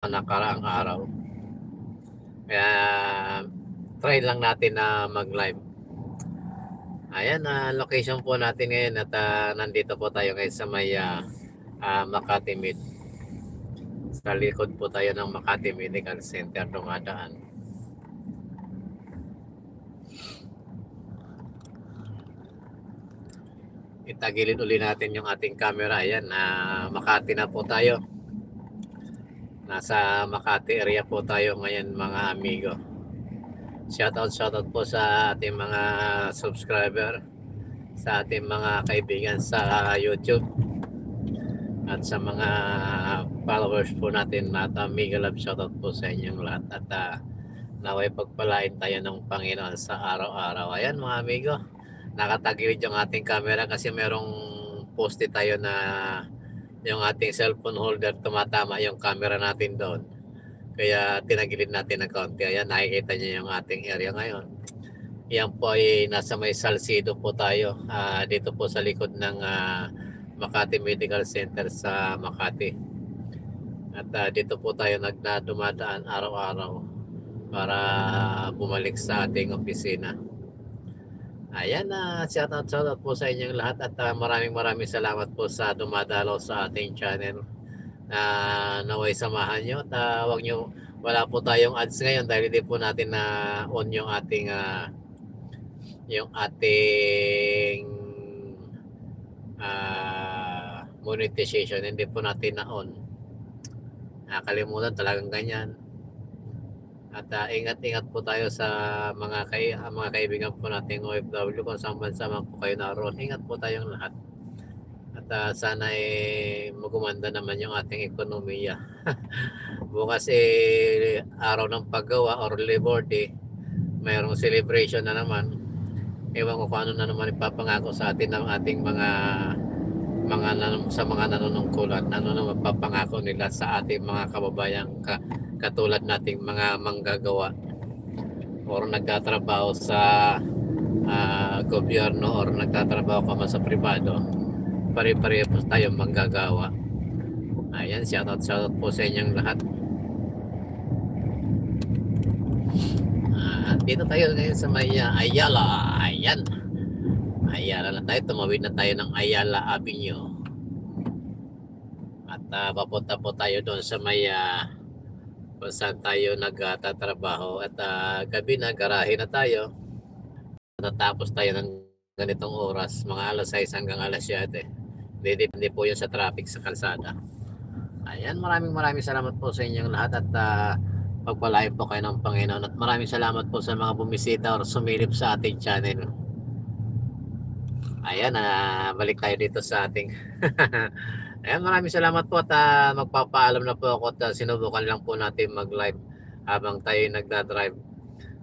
nakaraang araw. Kaya try lang natin na mag-live. Ayan, location po natin ngayon at nandito po tayo ngayon sa may Makati Med. Sa likod po tayo ng Makati Medical Center dumadaan. Itagilid uli natin yung ating camera. Ayan, Makati na po tayo. Nasa Makati area po tayo ngayon mga amigo. Shoutout po sa ating mga subscriber, sa ating mga kaibigan sa YouTube, at sa mga followers po natin at amigo love, shoutout po sa inyong lahat. At naway pagpalain tayo ng Panginoon sa araw-araw. Ayan mga amigo, nakatagilid yung ating camera kasi merong poste tayo na yung ating cellphone holder tumatama yung camera natin doon. Kaya tinagilid natin ng kaunti. Ayan, nakikita niyo yung ating area ngayon. Yan po ay nasa may Salcido po tayo. Dito po sa likod ng Makati Medical Center sa Makati. At dito po tayo dumadaan araw-araw para bumalik sa ating opisina. Ayan, shoutout po sa inyong lahat at maraming salamat po sa dumadalaw sa ating channel. Naway samahan nyo at wala po tayong ads ngayon dahil hindi po natin na on yung ating monetization. Hindi po natin na on. Nakalimutan talagang ganyan. At ingat-ingat po tayo sa mga kaibigan po nating OFW kung saan bansa man po kayo naroon. Ingat po tayong lahat. At sana magumanda naman yung ating ekonomiya. Bukas araw ng paggawa or Labor Day. Mayroong celebration na naman. Ewan ko kung ano na naman ipapangako sa atin ng ating sa mga nanunungkulan. Ano na mapapangako nila sa ating mga kababayang katulad nating mga manggagawa or nagtatrabaho sa gobyerno or nagtatrabaho ka man sa pribado. Pare-pareho po tayong manggagawa. Ayan, shoutout po sa inyong lahat. Dito tayo ngayon sa may Ayala. Ayan, Ayala na tayo. Tumawid na tayo ng Ayala Avenue. At papunta po tayo doon sa may kung saan tayo nagtatrabaho. At gabi na, garahe na tayo. Natapos tayo ng ganitong oras, mga alas 6 hanggang alas 7. Depende po yun sa traffic sa kalsada. Ayan, maraming salamat po sa inyong lahat at pagpalain po kayo ng Panginoon. At maraming salamat po sa mga bumisita or sumilip sa ating channel. Ayan, balik tayo dito sa ating ayan, maraming salamat po at magpapaalam na po ako at sinubukan lang po natin mag-live habang tayo nagdadrive.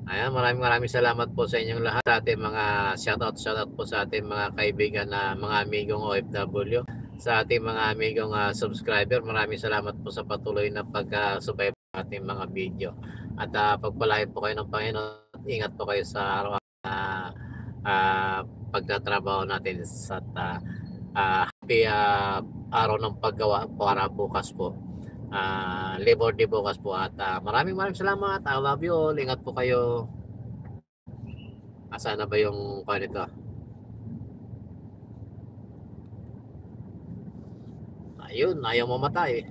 Ayan, maraming salamat po sa inyong lahat. Sa ating mga shoutout po sa ating mga kaibigan na mga amigong OFW, sa ating mga amigong subscriber. Maraming salamat po sa patuloy na pag-subaybay sa ating mga video. At pagpalain po kayo ng Panginoon. Ingat po kayo sa araw-araw pagtatrabaho natin sa happy araw ng paggawa para bukas po. Labor Day bukas po at maraming salamat. I love you all. Ingat po kayo. Asana ba yung nito? Ayun, ayaw mamatay.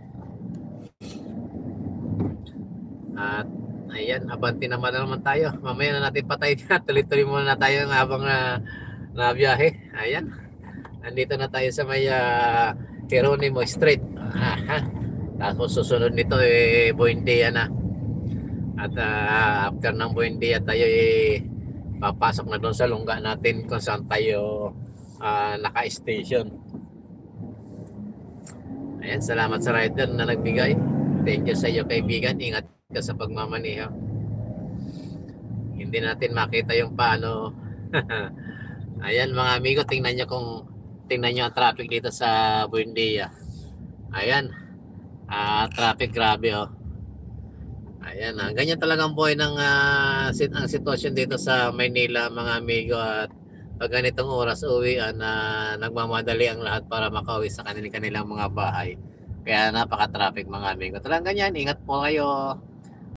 At ayan, abanti naman tayo. Mamaya na natin patay na. Tuloy-tuloy muna na tayo habang nabiyahe. Ayan, nandito na tayo sa may Geronimo Street. Tapos susunod nito Buendia na. At after ng Buendia tayo papasok na doon sa lungga natin kung saan tayo naka-station. Ayan, salamat sa rider na nagbigay. Thank you sa iyo kaibigan. Ingat ka sa pagmamaneho. Hindi natin makita yung paano. Ayan mga amigo, tingnan nyo ang traffic dito sa Buendia. Ayan, traffic grabe Ayan, ganyan talagang buhay ng ang sitwasyon dito sa Maynila mga amigo. At pag ganitong oras uwi nagmamadali ang lahat para makauwi sa kanilang mga bahay. Kaya napaka-traffic mga amigo. Talagang ganyan, ingat po kayo.